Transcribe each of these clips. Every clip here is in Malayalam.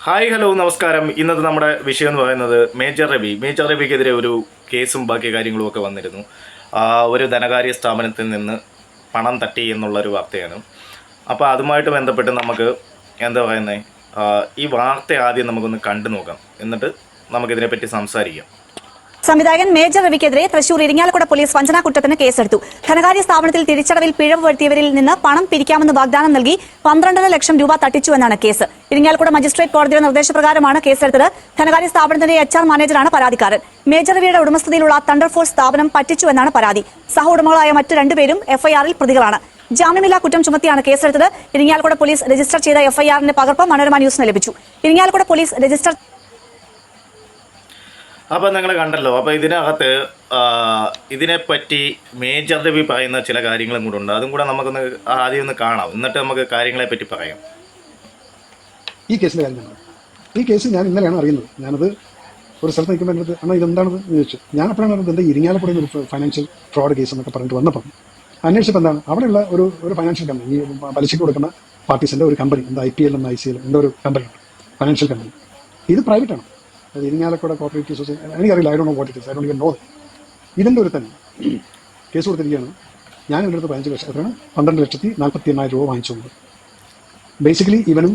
ഹായ് ഹലോ നമസ്കാരം. ഇന്നത്തെ നമ്മുടെ വിഷയം എന്ന് പറയുന്നത് മേജർ രവിക്കെതിരെ ഒരു കേസും ബാക്കി കാര്യങ്ങളും ഒക്കെ വന്നിരുന്നു. ഒരു ധനകാര്യ സ്ഥാപനത്തിൽ നിന്ന് പണം തട്ടി എന്നുള്ളൊരു വാർത്തയാണ്. അപ്പോൾ അതുമായിട്ട് ബന്ധപ്പെട്ട് നമുക്ക് എന്താ പറയുന്നത്, ഈ വാർത്ത ആദ്യം നമുക്കൊന്ന് കണ്ടു നോക്കാം, എന്നിട്ട് നമുക്കിതിനെപ്പറ്റി സംസാരിക്കാം. സംവിധായകൻ മേജർ രവിക്കെതിരെ തൃശൂർ ഇരിങ്ങാലക്കുട പോലീസ് വഞ്ചനാകുറ്റത്തിന് കേസെടുത്തു. ധനകാര്യ സ്ഥാപനത്തിൽ തിരിച്ചടവിൽ പിഴവ് വരുത്തിയവരിൽ നിന്ന് പണം പിരിക്കാമെന്ന് വാഗ്ദാനം നൽകി 12.5 ലക്ഷം രൂപ തട്ടിച്ചുവെന്നാണ് കേസ്. ഇരിങ്ങാലക്കുട മജിസ്ട്രേറ്റ് കോടതിയുടെ നിർദ്ദേശപ്രകാരമാണ് കേസെടുത്തത്. ധനകാര്യ സ്ഥാപനത്തിന്റെ HR മാനേജറാണ് പരാതിക്കാരൻ. മേജർ രവിയുടെ ഉടമസ്ഥതയിലുള്ള തണ്ടർ ഫോഴ്സ് സ്ഥാപനം പറ്റിച്ചുവെന്നാണ് പരാതി. സഹ ഉടമകളായ മറ്റ് രണ്ടുപേരും FIR-ൽ പ്രതികളാണ്. ജാമ്യമില്ലാ കുറ്റം ചുമത്തിയാണ് കേസെടുത്തത്. ഇരിങ്ങാലക്കുട പോലീസ് രജിസ്റ്റർ ചെയ്ത FIR-ന്റെ പകർപ്പ് മനോരമ ന്യൂസിന് ലഭിച്ചു. ഇരിങ്ങാലക്കുട പോലീസ് രജിസ്റ്റർ അപ്പോൾ നിങ്ങൾ കണ്ടല്ലോ. അപ്പോൾ ഇതിനകത്ത് ഇതിനെപ്പറ്റി മേജർ രവി പറയുന്ന ചില കാര്യങ്ങളും കൂടെ ഉണ്ട്. അതും കൂടെ നമുക്കൊന്ന് ആദ്യം ഒന്ന് കാണാം, എന്നിട്ട് നമുക്ക് കാര്യങ്ങളെപ്പറ്റി പറയാം. ഈ കേസിൻ്റെ കാര്യം ഈ കേസ് ഞാൻ ഇന്നലെയാണ് അറിയുന്നത്. ഞാനത് ഒരു സ്ഥലത്ത് നിൽക്കുമ്പോൾ എൻ്റെ അടുത്ത് ഇതെന്താണെന്ന് ചോദിച്ചു. ഞാൻ അപ്പോഴാണ് പറഞ്ഞത് എന്താ ഇരിങ്ങാലക്കുടയിൽ ഒരു ഫൈനാൻഷ്യൽ ഫ്രോഡ് കേസ് എന്നൊക്കെ പറഞ്ഞിട്ട് വന്നപ്പം അന്വേഷിച്ചപ്പോൾ എന്താണ് അവിടെയുള്ള ഒരു ഫൈനാൻഷ്യൽ കമ്പനി, ഈ പലിശയ്ക്ക് കൊടുക്കുന്ന പാർട്ടീസിൻ്റെ ഒരു കമ്പനി, എന്താ IPL എന്ന ICL എന്തോ ഒരു കമ്പനി, ഫൈനാൻഷ്യൽ കമ്പനി. ഇത് പ്രൈവറ്റാണ്. അത് ഇരിങ്ങാലക്കുട കോർപ്പറേറ്റീവ് സൊസൈറ്റി, എനിക്കറിയില്ല, I don't know what it is, I don't even know. ഇതിൻ്റെ ഒരു തന്നെ കേസ് കൊടുത്തിരിക്കുകയാണ്. ഞാൻ എൻ്റെ അടുത്ത് 15 ലക്ഷം, എത്രയാണ്, 12,48,000 രൂപ വാങ്ങിച്ചുകൊണ്ട്. ബേസിക്കലി ഇവനും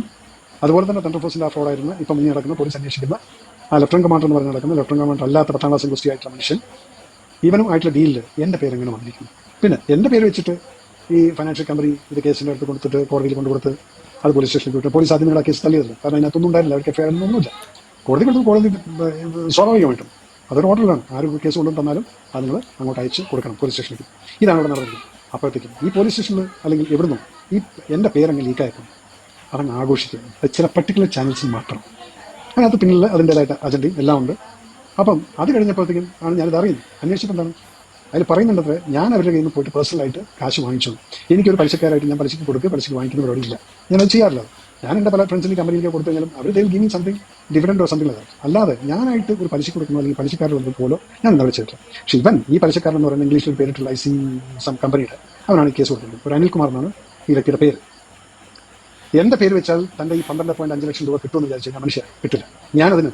അതുപോലെ തന്നെ തണ്ടർ ഫോഴ്സിൻ്റെ ആ ഫ്രോഡായിരുന്നു ഇപ്പം മുന്നിൽ നടക്കുന്ന പോലീസ് അന്വേഷിക്കുന്ന ആ ലെഫ്റ്റനന്റ് കമാൻഡർ എന്ന് പറഞ്ഞ് നടക്കുന്ന ലെഫ്റ്റനന്റ് കമാൻഡർ അല്ലാത്ത 10ാം ക്ലാസ് ഇൻഡസ്ട്രി ആയിട്ടുള്ള മനുഷ്യൻ, ഇവനും ആയിട്ടുള്ള ഡീലിൽ എൻ്റെ പേര് എങ്ങനെ വന്നിരിക്കുന്നു. പിന്നെ എൻ്റെ പേര് വെച്ചിട്ട് ഈ ഫൈനാൻഷ്യൽ കമ്പനി ഇത് കേസിൻ്റെ അടുത്ത് കൊടുത്തിട്ട് കോടതിയിൽ കൊണ്ടുകൊടുത്ത് അത് പോലീസ് സ്റ്റേഷനിൽ വിട്ടു. പോലീസ് ആദ്യം ആ കേസ് തള്ളിയതല്ല, കാരണം അതിനകത്തൊന്നും ഉണ്ടായില്ല, അവർക്ക് FIR ഒന്നുമില്ല. കോടതി കൊടുത്ത് കോടതി സ്വാഭാവികമായിട്ടും അതൊരു ഓർഡറിലാണ്. ആര് കേസ് കൊണ്ടു തന്നാലും അത് നിങ്ങൾ അങ്ങോട്ട് അയച്ച് കൊടുക്കണം പോലീസ് സ്റ്റേഷനിലേക്ക്. ഇതാണ് ഇവിടെ നടന്നത്. അപ്പോഴത്തേക്കും ഈ പോലീസ് സ്റ്റേഷനിൽ അല്ലെങ്കിൽ എവിടുന്നോ ഈ എൻ്റെ പേരങ്ങ് ലീക്കായപ്പോൾ അതങ്ങ് ആഘോഷിക്കുക. അത് ചില പർട്ടിക്കുലർ ചാനൽസിൽ മാത്രം. അതിനകത്ത് പിന്നിൽ അതിൻ്റേതായിട്ട് അജണ്ടയും എല്ലാം ഉണ്ട്. അപ്പം അത് കഴിഞ്ഞപ്പോഴത്തേക്കും ആണ് ഞാനിത് അറിയുന്നത്. അന്വേഷിച്ചപ്പോൾ എന്താണ് അതിൽ പറയുന്നുണ്ടത്, ഞാൻ അവരുടെ കയ്യിൽ നിന്ന് പോയിട്ട് പേഴ്സണലായിട്ട് കാശ് വാങ്ങിച്ചു. എനിക്കൊരു പലിശക്കാരായിട്ട് ഞാൻ പലിശയ്ക്ക് കൊടുക്കുക, പലിശയ്ക്ക് വാങ്ങിക്കുന്ന പരിപാടിയില്ല. ഞാനത് ചെയ്യാറില്ല. ഞാൻ എൻ്റെ പല ഫ്രണ്ട്സിൻ്റെ കമ്പനിക്ക് കൊടുത്തു കഴിഞ്ഞാലും അവർ they will give me something dividend or something like that. അല്ലാതെ ഞാനായിട്ട് ഒരു പലിശ കൊടുക്കുന്നു അല്ലെങ്കിൽ പലിശക്കാരുടെ വന്നത് പോലോ ഞാൻ എന്താ വിളിച്ചിട്ടില്ല. പക്ഷേ ഇവൻ ഈ പലിശക്കാരൻ എന്ന് പറയുന്നത് ഇംഗ്ലീഷിൽ പേരിട്ടുള്ള IC സം കമ്പനിയുടെ അവനാണ് ഈ കേസ് കൊടുക്കുന്നത്. ഒരു അനിൽകുമാർ എന്നാണ് ഈ വ്യക്തിയുടെ പേര്. എൻ്റെ പേര് വെച്ചാൽ തൻ്റെ ഈ 12.5 ലക്ഷം രൂപ കിട്ടുമെന്ന് വിചാരിച്ചു കഴിഞ്ഞാൽ മനുഷ്യൻ കിട്ടില്ല. ഞാനതിന്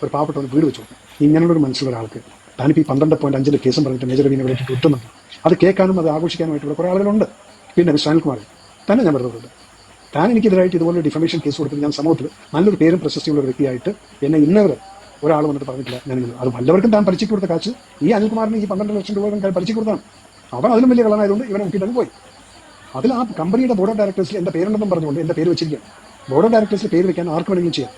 ഒരു പാവപ്പെട്ടവന് വീട് വെച്ചു കൊടുക്കും. ഇങ്ങനെയുള്ളൊരു മനസ്സിലുള്ള ഒരാൾക്ക് താനിപ്പോൾ ഈ 12.5 കേസും പറഞ്ഞിട്ട് മേജർ രവിനെ വിളിച്ചിട്ട് കിട്ടുന്നുണ്ട്. അത് കേൾക്കാനും അത് ആഘോഷിക്കാനുമായിട്ടുള്ള കുറേ ആളുകളുണ്ട്. പിന്നെ മിസ്റ്റർ അനിൽകുമാർ തന്നെ ഞാൻ പറഞ്ഞിട്ടുണ്ട്, താൻ എനിക്കെതിരായിട്ട് ഇതുപോലെ ഡിഫമേഷൻ കേസ് കൊടുത്തിട്ട് ഞാൻ സമൂഹത്തിൽ നല്ലൊരു പേരും പ്രശസ്തിയുള്ള ഒരു വ്യക്തിയായിട്ട് എന്നെ ഇന്നവർ ഒരാൾ വന്നിട്ട് പറഞ്ഞിട്ടില്ല. ഞാൻ അത് വല്ലവർക്കും താൻ പലിശയ്ക്ക് കൊടുത്ത കാശ് ഈ അനിൽകുമാറിന് ഈ 12 ലക്ഷം രൂപ പലിശയ്ക്ക് കൊടുത്താണ്. അവൻ അതിലും വലിയ കളനായതുകൊണ്ട് ഇവനെ നോക്കിയിട്ടങ്ങ് പോയി. അതിൽ ആ കമ്പനിയുടെ ബോർഡ് ഓഫ് ഡയറക്ടേഴ്സിൽ എൻ്റെ പേരുണ്ടെന്നും പറഞ്ഞുകൊണ്ട് എൻ്റെ പേര് വെച്ചിരിക്കുകയാണ്. ബോർഡ് ഓഫ് ഡയറക്ടേഴ്സിൽ പേര് വെക്കാൻ ആർക്ക് വേണമെങ്കിലും ചെയ്യാം.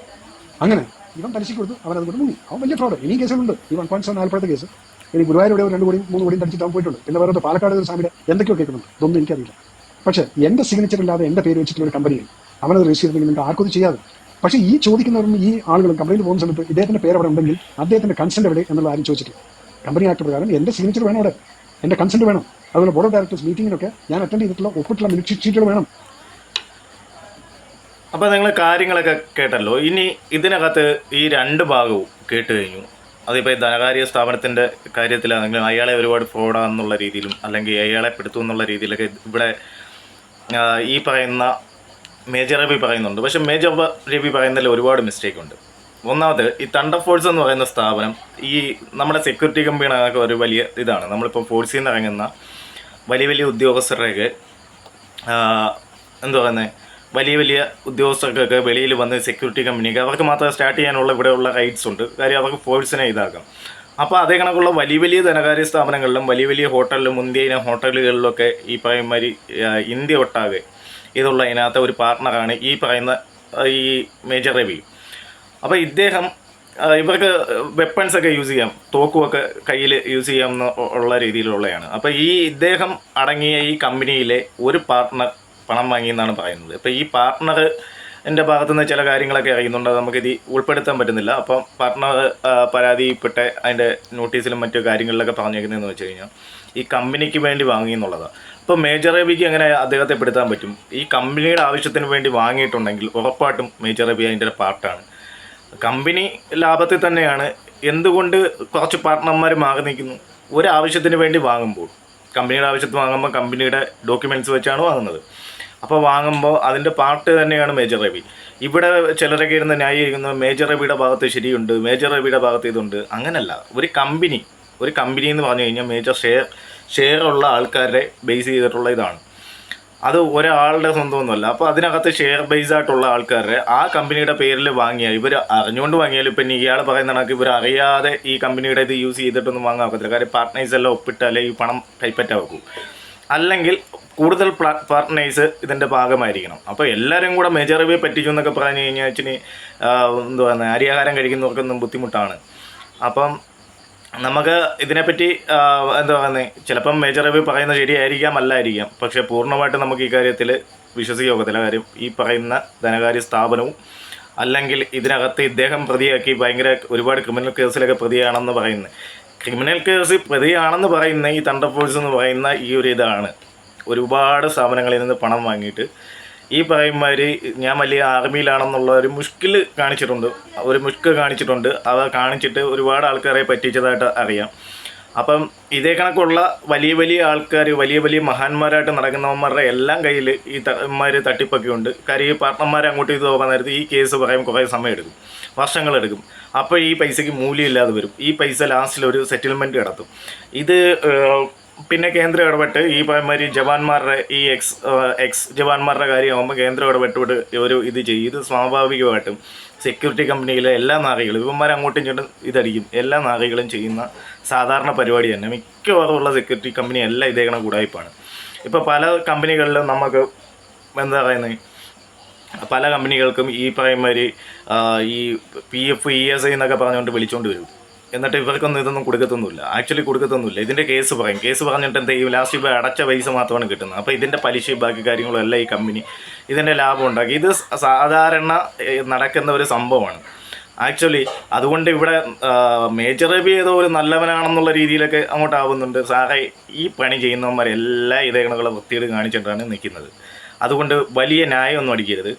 അങ്ങനെ ഇവൻ പലിശയ്ക്ക് കൊടുത്തു, അവൻ അതുകൊണ്ട് മുങ്ങി. അവൻ വലിയ ഫ്രോഡ്. ഇനി കേസുകളുണ്ട്. ഈ 1.7 ആലപ്പുഴത്തെ കേസ് ഇനി ഗുരുവായൂരുടെ 2 കോടിയും 3 കോടിയും തടിച്ചിട്ട് അവൻ പോയിട്ടുണ്ട്. പിന്നെ വേറെ പാലക്കാട് ഒരു സാമിയുടെ എന്തൊക്കെയോ കേൾക്കുന്നുണ്ട്. ഇതൊന്നും എനിക്കറിയില്ല. പക്ഷേ എൻ്റെ സിഗ്നേച്ചർ ഇല്ലാതെ എൻ്റെ പേര് വെച്ചിട്ടുള്ള ഒരു കമ്പനിയിൽ അവനത് രജിസ്റ്റർ ചെയ്തിട്ടുണ്ടെങ്കിൽ ആർക്കും ചെയ്യാതെ. പക്ഷേ ഈ ചോദിക്കുന്നവരും ഈ ആളുകളും കമ്പനിയിൽ പോകുന്ന സമയത്ത് ഇദ്ദേഹത്തിൻ്റെ പേര് അവിടെ ഉണ്ടെങ്കിൽ അദ്ദേഹത്തിൻ്റെ കൺസെന്റ് എവിടെ എന്നുള്ള ആരും ചോദിച്ചിട്ടില്ല. കമ്പനി ആക്ട് പ്രകാരം എൻ്റെ സിഗ്നേച്ചർ വേണം, അവിടെ എൻ്റെ കൺസെന്റ് വേണം. അതുപോലെ ബോർഡ് ഓഫ് ഡയറക്ടേഴ്സ് മീറ്റിങ്ങിനൊക്കെ ഞാൻ അറ്റൻഡ് ചെയ്തിട്ടുള്ള ഒപ്പിട്ടുള്ള മിനിറ്റ് ഷീറ്റുകൾ വേണം. അപ്പോൾ നിങ്ങൾ കാര്യങ്ങളൊക്കെ കേട്ടല്ലോ. ഇനി ഇതിനകത്ത് ഈ 2 ഭാഗവും കേട്ട് കഴിഞ്ഞു. അതിപ്പോൾ ധനകാര്യ സ്ഥാപനത്തിൻ്റെ കാര്യത്തിലാണെങ്കിലും അയാളെ ഒരുപാട് ഫ്രോഡാന്നുള്ള രീതിയിലും അല്ലെങ്കിൽ അയാളെ പെടുത്തും എന്നുള്ള രീതിയിലൊക്കെ ഇവിടെ ഈ പറയുന്ന മേജർ രവി പറയുന്നുണ്ട്. പക്ഷേ മേജർ രവി പറയുന്നതിൽ ഒരുപാട് മിസ്റ്റേക്ക് ഉണ്ട്. ഒന്നാമത് ഈ തണ്ടർ ഫോഴ്സ് എന്ന് പറയുന്ന സ്ഥാപനം ഈ നമ്മുടെ സെക്യൂരിറ്റി കമ്പനികളൊക്കെ ഒരു വലിയ ഇതാണ്. നമ്മളിപ്പോൾ ഫോഴ്സിൽ നിന്ന് ഇറങ്ങുന്ന വലിയ വലിയ ഉദ്യോഗസ്ഥരുടെയൊക്കെ എന്താ പറയുന്നത്, വലിയ ഉദ്യോഗസ്ഥർക്കൊക്കെ വെളിയിൽ വന്ന് സെക്യൂരിറ്റി കമ്പനിക്ക് അവർക്ക് മാത്രമേ സ്റ്റാർട്ട് ചെയ്യാനുള്ള ഇവിടെയുള്ള റൈറ്റ്സ് ഉണ്ട്. കാര്യം അവർക്ക് ഫോഴ്സിനെ ഇതാക്കാം. അപ്പോൾ അതേ കണക്കുള്ള വലിയ ധനകാര്യ സ്ഥാപനങ്ങളിലും വലിയ ഹോട്ടലിലും മുന്തിയ ഹോട്ടലുകളിലൊക്കെ ഈ പറയുമാതിരി ഇന്ത്യ ഒട്ടാകെ ഇതുള്ള ഇതിനകത്ത് ഒരു പാർട്ട്ണറാണ് ഈ പറയുന്ന ഈ മേജർ രവി. അപ്പോൾ ഇദ്ദേഹം ഇവർക്ക് വെപ്പൺസൊക്കെ യൂസ് ചെയ്യാം, തോക്കുമൊക്കെ കയ്യിൽ യൂസ് ചെയ്യാം ഉള്ള രീതിയിലുള്ളതാണ്. അപ്പോൾ ഇദ്ദേഹം അടങ്ങിയ ഈ കമ്പനിയിലെ ഒരു പാർട്ട്ണർ പണം വാങ്ങിയെന്നാണ് പറയുന്നത്. ഇപ്പോൾ ഈ പാർട്ട്ണറിൻ്റെ ഭാഗത്തുനിന്ന് ചില കാര്യങ്ങളൊക്കെ അറിയുന്നുണ്ട്, നമുക്കിത് ഉൾപ്പെടുത്താൻ പറ്റുന്നില്ല. അപ്പം പാർട്ട്ണർ പരാതിപ്പെട്ട് അതിൻ്റെ നോട്ടീസിലും മറ്റു കാര്യങ്ങളിലൊക്കെ പറഞ്ഞേക്കുന്നതെന്ന് വെച്ച് കഴിഞ്ഞാൽ ഈ കമ്പനിക്ക് വേണ്ടി വാങ്ങി എന്നുള്ളതാണ്. അപ്പോൾ മേജർ രവിക്ക് എങ്ങനെ അദ്ദേഹത്തെ പെടുത്താൻ പറ്റും? ഈ കമ്പനിയുടെ ആവശ്യത്തിന് വേണ്ടി വാങ്ങിയിട്ടുണ്ടെങ്കിൽ ഉറപ്പായിട്ടും മേജർ രവി അതിൻ്റെ പാർട്ടാണ്. കമ്പനി ലാഭത്തിൽ തന്നെയാണ്. എന്തുകൊണ്ട് കുറച്ച് പാർട്ട്ണർമാർ മാറി നിൽക്കുന്നു? ഒരാവശ്യത്തിന് വേണ്ടി വാങ്ങുമ്പോൾ, കമ്പനിയുടെ ആവശ്യത്തിന് വാങ്ങുമ്പോൾ കമ്പനിയുടെ ഡോക്യുമെൻറ്റ്സ് വെച്ചാണ് വാങ്ങുന്നത്. അപ്പോൾ വാങ്ങുമ്പോൾ അതിൻ്റെ പാർട്ട് തന്നെയാണ് മേജർ രവി. ഇവിടെ ചിലരൊക്കെ ഇരുന്ന് ന്യായീകരിക്കുന്നത് മേജർ രവിയുടെ ഭാഗത്ത് ശരിയുണ്ട്, മേജർ രവിയുടെ ഭാഗത്ത് ഇതുണ്ട്. അങ്ങനല്ല. ഒരു കമ്പനി എന്ന് പറഞ്ഞു കഴിഞ്ഞാൽ മേജർ ഷെയർ ഉള്ള ആൾക്കാരെ ബേസ് ചെയ്തിട്ടുള്ള ഇതാണ്. അത് ഒരാളുടെ സ്വന്തമൊന്നുമല്ല. അപ്പോൾ അതിനകത്ത് ഷെയർ ബേസ് ആയിട്ടുള്ള ആൾക്കാരെ ആ കമ്പനിയുടെ പേരിൽ വാങ്ങിയാൽ, ഇവർ അറിഞ്ഞുകൊണ്ട് വാങ്ങിയാലും ഇപ്പം ഇയാൾ പറയുന്ന കണക്ക് ഇവർ അറിയാതെ ഈ കമ്പനിയുടെ ഇത് യൂസ് ചെയ്തിട്ടൊന്നും വാങ്ങാൻ ഒക്കത്തില്ല. കാര്യം പാർട്ട്നേഴ്സ് എല്ലാം ഒപ്പിട്ടാലേ ഈ പണം കൈപ്പറ്റാൻ വെക്കൂ. അല്ലെങ്കിൽ കൂടുതൽ പാർട്ട്നേഴ്സ് ഇതിൻ്റെ ഭാഗമായിരിക്കണം. അപ്പോൾ എല്ലാവരും കൂടെ മേജർ രവിയെ പറ്റിച്ചു എന്നൊക്കെ പറഞ്ഞു കഴിഞ്ഞാൽ ഇച്ചിരി എന്തുവാ അരിയാഹാരം കഴിക്കുന്നവർക്കൊന്നും ബുദ്ധിമുട്ടാണ്. അപ്പം നമുക്ക് ഇതിനെപ്പറ്റി എന്താ പറയുന്നത്, ചിലപ്പം മേജർ രവി പറയുന്നത് ശരിയായിരിക്കാം, അല്ലായിരിക്കാം. പക്ഷേ പൂർണ്ണമായിട്ട് നമുക്ക് ഈ കാര്യത്തിൽ വിശ്വസിക്കാത്തില്ല. കാര്യം ഈ പറയുന്ന ധനകാര്യ സ്ഥാപനവും അല്ലെങ്കിൽ ഇതിനകത്ത് ഇദ്ദേഹം പ്രതിയാക്കി ഒരുപാട് ക്രിമിനൽ കേസിലൊക്കെ പ്രതിയാണെന്ന് പറയുന്നത്. ക്രിമിനൽ കേസ് പ്രതിയാണെന്ന് പറയുന്ന ഈ തണ്ടർ ഫോഴ്സ് എന്ന് പറയുന്ന ഈ ഒരു ഇതാണ് ഒരുപാട് സ്ഥാപനങ്ങളിൽ നിന്ന് പണം വാങ്ങിയിട്ട് ഈ പറയുമാതിരി ഞാൻ വലിയ ആർമിയിലാണെന്നുള്ള ഒരു മുഷ്കിൽ കാണിച്ചിട്ടുണ്ട്. അവ കാണിച്ചിട്ട് ഒരുപാട് ആൾക്കാരെ പറ്റിച്ചതായിട്ട് അറിയാം. അപ്പം ഇതേ കണക്കുള്ള വലിയ ആൾക്കാർ, വലിയ മഹാന്മാരായിട്ട് നടക്കുന്നവന്മാരുടെ എല്ലാം കയ്യിൽ ഈ തട്ടിപ്പൊക്കെ ഉണ്ട്. കാര്യം ഈ പാർട്ട്ണർമാരെ അങ്ങോട്ട് ഇത് പോകാൻ നേരത്ത് ഈ കേസ് പറയാൻ കുറേ സമയം എടുക്കും, വർഷങ്ങളെടുക്കും. അപ്പോൾ ഈ പൈസയ്ക്ക് മൂല്യമില്ലാതെ വരും. ഈ പൈസ ലാസ്റ്റിൽ ഒരു സെറ്റിൽമെൻറ്റ് കിടത്തും. ഇത് പിന്നെ കേന്ദ്രം ഇടപെട്ട് ഈ പറയുമാതിരി ജവാന്മാരുടെ ഈ എക്സ് ജവാന്മാരുടെ കാര്യമാകുമ്പോൾ കേന്ദ്രം ഇടപെട്ട് ഒരു ഇത് ചെയ്യും. ഇത് സ്വാഭാവികമായിട്ടും സെക്യൂരിറ്റി കമ്പനിയിലെ എല്ലാ നാറികളും ഇവന്മാർ അങ്ങോട്ടും ഇങ്ങോട്ടും ഇതടിക്കും. എല്ലാ നാറികളും ചെയ്യുന്ന സാധാരണ പരിപാടി തന്നെ. മിക്കവാറുമുള്ള സെക്യൂരിറ്റി കമ്പനി എല്ലാം ഇതേ കണക്ക് ഉടായ്പാണ്. ഇപ്പോൾ പല കമ്പനികളിലും നമുക്ക് എന്താ പറയുന്നത്, പല കമ്പനികൾക്കും ഈ പറയുമാതിരി ഈ PF ESI എന്നൊക്കെ പറഞ്ഞുകൊണ്ട് വിളിച്ചുകൊണ്ട് വരും. എന്നിട്ട് ഇവർക്കൊന്നും ഇതൊന്നും കൊടുക്കത്തൊന്നുമില്ല. ആക്ച്വലി കൊടുക്കത്തൊന്നുമില്ല. ഇതിൻ്റെ കേസ് പറഞ്ഞിട്ട് എന്ത് ചെയ്യും, ലാസ്റ്റ് ഇപ്പോൾ അടച്ച പൈസ മാത്രമാണ് കിട്ടുന്നത്. അപ്പോൾ ഇതിൻ്റെ പലിശ ബാക്കി കാര്യങ്ങളും എല്ലാം ഈ കമ്പനി ഇതിൻ്റെ ലാഭം ഉണ്ടാക്കി. ഇത് സാധാരണ നടക്കുന്ന ഒരു സംഭവമാണ് ആക്ച്വലി. അതുകൊണ്ട് ഇവിടെ മേജർ രവി ഏതോ ഒരു നല്ലവനാണെന്നുള്ള രീതിയിലൊക്കെ അങ്ങോട്ടാവുന്നുണ്ട്. സാറേ, ഈ പണി ചെയ്യുന്നവന്മാരെല്ലാം ഇതേ കണക്കുള്ള വൃത്തിയോട് കാണിച്ചിട്ടാണ് നിൽക്കുന്നത്. അതുകൊണ്ട് വലിയ ന്യായമൊന്നും അടിക്കരുത്.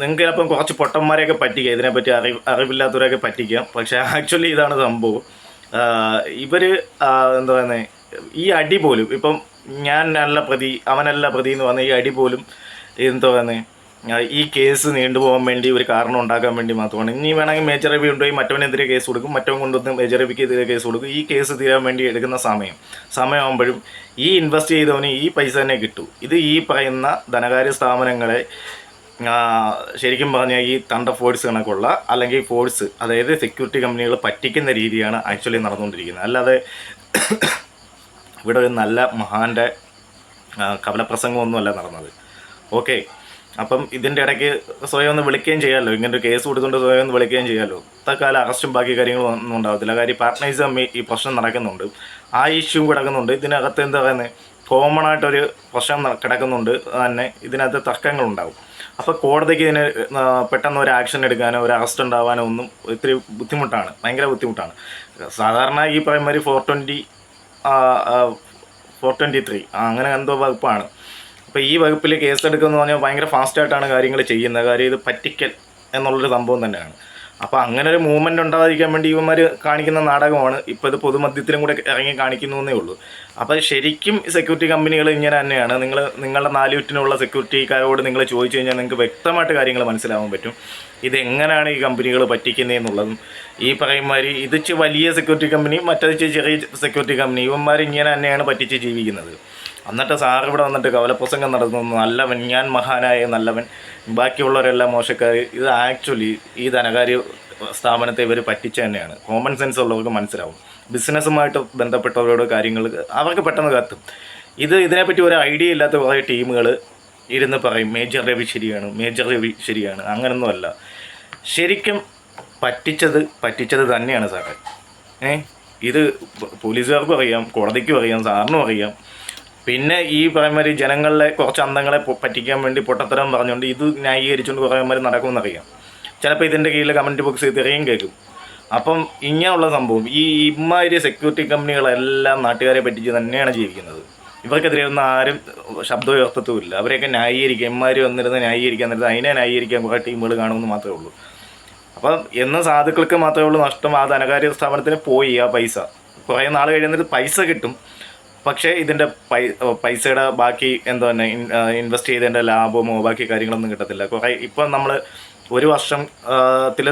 നിങ്ങൾക്ക് ചിലപ്പം കുറച്ച് പൊട്ടന്മാരെയൊക്കെ പറ്റിക്കുക, ഇതിനെപ്പറ്റി അറിവില്ലാത്തവരെയൊക്കെ പറ്റിക്കാം. പക്ഷേ ആക്ച്വലി ഇതാണ് സംഭവം. ഇവർ എന്താ പറയുന്നത്, ഈ അടി പോലും ഇപ്പം ഞാനല്ല പ്രതി അവനല്ല പ്രതി എന്ന് പറഞ്ഞ ഈ അടി പോലും എന്താ പറയുന്നത്, ഈ കേസ് നീണ്ടുപോകാൻ വേണ്ടി ഒരു കാരണം ഉണ്ടാക്കാൻ വേണ്ടി മാത്രമാണ്. ഇനി വേണമെങ്കിൽ മേജർ രവി കൊണ്ടുപോയി മറ്റവനെതിരെ കേസ് കൊടുക്കും, മറ്റവൻ കൊണ്ടുവന്ന് മേജർ രവിക്ക് എതിരെ കേസ് കൊടുക്കും. ഈ കേസ് തീരാൻ വേണ്ടി എടുക്കുന്ന സമയമാകുമ്പോഴും ഈ ഇൻവെസ്റ്റ് ചെയ്തവന് ഈ പൈസ തന്നെ കിട്ടും. ഇത് ഈ പറയുന്ന ധനകാര്യ സ്ഥാപനങ്ങളെ ശരിക്കും പറഞ്ഞാൽ ഈ തണ്ടർ ഫോഴ്സ് കണക്കുള്ള അല്ലെങ്കിൽ ഫോഴ്സ്, അതായത് സെക്യൂരിറ്റി കമ്പനികൾ പറ്റിക്കുന്ന രീതിയാണ് ആക്ച്വലി നടന്നുകൊണ്ടിരിക്കുന്നത്. അല്ലാതെ ഇവിടെ ഒരു നല്ല മഹാൻ്റെ കവലപ്രസംഗമൊന്നുമല്ല നടന്നത്. ഓക്കെ, അപ്പം ഇതിൻ്റെ ഇടയ്ക്ക് സ്വയം ഒന്ന് വിളിക്കുകയും ചെയ്യാമല്ലോ. ഇങ്ങനൊരു കേസ് കൊടുത്തുകൊണ്ട് സ്വയം ഒന്ന് വിളിക്കുകയും ചെയ്യാമല്ലോ. തൽക്കാലം അറസ്റ്റും ബാക്കി കാര്യങ്ങളും ഒന്നും ഉണ്ടാകത്തില്ല. കാര്യം പാർട്ട്നേഴ്സ് തമ്മിൽ ഈ പ്രശ്നം നടക്കുന്നുണ്ട്, ആ ഇഷ്യൂ കിടക്കുന്നുണ്ട്. ഇതിനകത്ത് എന്താ പറയുന്നത്, കോമൺ ആയിട്ടൊരു പ്രശ്നം കിടക്കുന്നുണ്ട് തന്നെ. ഇതിനകത്ത് തർക്കങ്ങളുണ്ടാകും. അപ്പോൾ കോടതിക്ക് ഇതിന് പെട്ടെന്ന് ഒരു ആക്ഷൻ എടുക്കാനോ ഒരു അറസ്റ്റ് ഉണ്ടാവാനോ ഒന്നും ഇത്തിരി ബുദ്ധിമുട്ടാണ്, ഭയങ്കര ബുദ്ധിമുട്ടാണ്. സാധാരണ ഈ പറയുമ്പോൾ 423 അങ്ങനെ എന്തോ വകുപ്പാണ്. അപ്പോൾ ഈ വകുപ്പിൽ കേസെടുക്കുമെന്ന് പറഞ്ഞാൽ ഭയങ്കര ഫാസ്റ്റായിട്ടാണ് കാര്യങ്ങൾ ചെയ്യുന്നത്. കാര്യം ഇത് പറ്റിക്കൽ എന്നുള്ളൊരു സംഭവം തന്നെയാണ്. അപ്പോൾ അങ്ങനെ ഒരു മൂവ്മെൻറ്റ് ഉണ്ടാകാതിരിക്കാൻ വേണ്ടി ഇവന്മാർ കാണിക്കുന്ന നാടകമാണ്. ഇപ്പോൾ ഇത് പൊതുമധ്യത്തിലും കൂടെ ഇറങ്ങി കാണിക്കുന്നു എന്നേ ഉള്ളൂ. അപ്പോൾ ശരിക്കും സെക്യൂരിറ്റി കമ്പനികൾ ഇങ്ങനെ തന്നെയാണ്. നിങ്ങളുടെ 4 ചുറ്റിനുള്ള സെക്യൂരിറ്റിക്കാരോട് നിങ്ങൾ ചോദിച്ചു കഴിഞ്ഞാൽ നിങ്ങൾക്ക് വ്യക്തമായിട്ട് കാര്യങ്ങൾ മനസ്സിലാവാൻ പറ്റും. ഇതെങ്ങനെയാണ് ഈ കമ്പനികൾ പറ്റിക്കുന്നതെന്നുള്ളതും. ഈ പറയുമാതിരി ഇത് വലിയ സെക്യൂരിറ്റി കമ്പനി, മറ്റത് ചെറിയ സെക്യൂരിറ്റി കമ്പനി, ഇവന്മാർ ഇങ്ങനെ തന്നെയാണ് പറ്റിച്ച് ജീവിക്കുന്നത്. എന്നിട്ട് സാർ ഇവിടെ വന്നിട്ട് കവലപ്രസംഗം നടത്തുന്നു, നല്ലവൻ, ഞാൻ മഹാനായ നല്ലവൻ, ബാക്കിയുള്ളവരെല്ലാം മോശക്കാർ. ഇത് ആക്ച്വലി ഈ ധനകാര്യ സ്ഥാപനത്തെ ഇവർ പറ്റിച്ച തന്നെയാണ്. കോമൺ സെൻസ് ഉള്ളവർക്ക് മനസ്സിലാവും. ബിസിനസ്സുമായിട്ട് ബന്ധപ്പെട്ടവരോട് കാര്യങ്ങൾ അവർക്ക് പെട്ടെന്ന് കത്തും. ഇതിനെപ്പറ്റി ഒരു ഐഡിയ ഇല്ലാത്ത കുറേ ടീമുകൾ ഇരുന്ന് പറയും മേജർ രവി ശരിയാണ്. അങ്ങനൊന്നുമല്ല. ശരിക്കും പറ്റിച്ചത് തന്നെയാണ് സാറേ. ഇത് പോലീസുകാർക്കും അറിയാം, കോടതിക്കും അറിയാം, സാറിനും അറിയാം. പിന്നെ ഈ പറയുമാതിരി ജനങ്ങളെ കുറച്ച് അന്തങ്ങളെ പറ്റിക്കാൻ വേണ്ടി പൊട്ടത്തരം പറഞ്ഞുകൊണ്ട് ഇത് ന്യായീകരിച്ചുകൊണ്ട് കുറേമാതിരി നടക്കുമെന്നറിയാം. ചിലപ്പോൾ ഇതിൻ്റെ കീഴിൽ കമൻറ്റ് ബോക്സ് ഇത്രയും കേൾക്കും. അപ്പം ഇങ്ങനെയുള്ള സംഭവം ഈ ഇമ്മാതിരി സെക്യൂരിറ്റി കമ്പനികളെല്ലാം നാട്ടുകാരെ പറ്റിച്ച് തന്നെയാണ് ജീവിക്കുന്നത്. ഇവർക്കെതിരെ ഒന്നും ആരും ശബ്ദം ഉയർത്തത്തുമില്ല. അവരെയൊക്കെ ന്യായീകരിക്കുക, ഇമ്മാതിരി വന്നിരുന്ന് ന്യായീകരിക്കാൻ നേരത്തെ അതിനെ ന്യായീകരിക്കാൻ കുറേ ടീമുകൾ കാണുമെന്ന് മാത്രമേ ഉള്ളൂ. അപ്പം എന്നും സാധുക്കൾക്ക് മാത്രമേ ഉള്ളൂ നഷ്ടം. ആ ധനകാര്യ സ്ഥാപനത്തിന് പോയി ആ പൈസ കുറേ നാൾ കഴിയുന്നിട്ട് പൈസ കിട്ടും. പക്ഷേ ഇതിൻ്റെ പൈസയുടെ ബാക്കി എന്താ തന്നെ ഇൻവെസ്റ്റ് ചെയ്തതിൻ്റെ ലാഭമോ ബാക്കി കാര്യങ്ങളൊന്നും കിട്ടത്തില്ല. കുറേ ഇപ്പം നമ്മൾ ഒരു വർഷത്തിൽ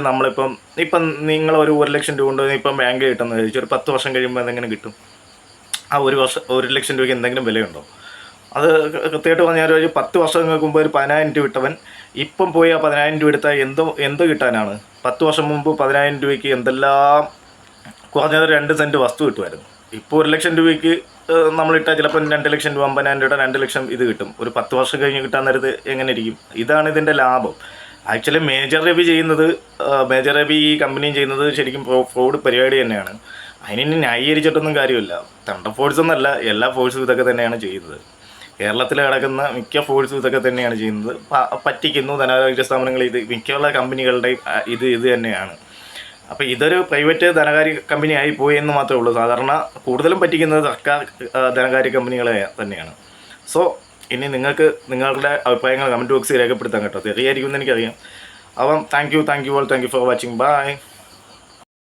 ഇപ്പം നിങ്ങൾ ഒരു 1 ലക്ഷം രൂപ കൊണ്ട് ഇപ്പം ബാങ്കിൽ കിട്ടുന്നത് ചോദിച്ചാൽ ഒരു 10 വർഷം കഴിയുമ്പോൾ എന്തെങ്കിലും കിട്ടും? ആ 1 ലക്ഷം രൂപയ്ക്ക് എന്തെങ്കിലും വിലയുണ്ടോ? അത് കൃത്യമായിട്ട് പറഞ്ഞാൽ ഒരു 10 വർഷങ്ങൾക്ക് മുമ്പ് ഒരു 10,000 രൂപ ഇട്ടവൻ ഇപ്പം പോയി ആ 10,000 രൂപ എടുത്താൽ എന്ത് കിട്ടാനാണ്? 10 വർഷം മുമ്പ് 10,000 രൂപയ്ക്ക് എന്തെല്ലാം കുറഞ്ഞത് 2 സെൻറ്റ് വസ്തു കിട്ടുമായിരുന്നു. ഇപ്പോൾ 1 ലക്ഷം രൂപയ്ക്ക് നമ്മളിട്ടാൽ ചിലപ്പോൾ 2 ലക്ഷം രൂപ 50,000 രൂപയുടെ 2 ലക്ഷം ഇത് കിട്ടും. ഒരു 10 വർഷം കഴിഞ്ഞ് കിട്ടാൻ നേരത്ത് എങ്ങനെ ഇരിക്കും? ഇതാണ് ഇതിൻ്റെ ലാഭം. ആക്ച്വലി മേജർ രവി ഈ കമ്പനിയും ചെയ്യുന്നത് ശരിക്കും ഫ്രോഡ് പരിപാടി തന്നെയാണ്. അതിനി ന്യായീകരിച്ചിട്ടൊന്നും കാര്യമില്ല. തണ്ടർ ഫോഴ്സ് എന്നല്ല, എല്ലാ ഫോഴ്സും ഇതൊക്കെ തന്നെയാണ് ചെയ്യുന്നത്. കേരളത്തിൽ കിടക്കുന്ന മിക്ക ഫോഴ്സും ഇതൊക്കെ തന്നെയാണ് ചെയ്യുന്നത്. പറ്റിക്കുന്നു ധനകാര്യ സ്ഥാപനങ്ങൾ. ഇത് മിക്കുള്ള കമ്പനികളുടെയും ഇത് തന്നെയാണ്. അപ്പോൾ ഇതൊരു പ്രൈവറ്റ് ധനകാര്യ കമ്പനി ആയി പോയി എന്ന് മാത്രമേ ഉള്ളൂ. സാധാരണ കൂടുതലും പറ്റിക്കുന്നത് സർക്കാർ ധനകാര്യ കമ്പനികളെ തന്നെയാണ്. സോ ഇനി നിങ്ങൾക്ക് നിങ്ങളുടെ അഭിപ്രായങ്ങൾ കമൻറ്റ് ബോക്സിൽ രേഖപ്പെടുത്താൻ കേട്ടോ. തെറിയായിരിക്കുമെന്ന് എനിക്കറിയാം. അപ്പം thank you all, thank you for watching. By.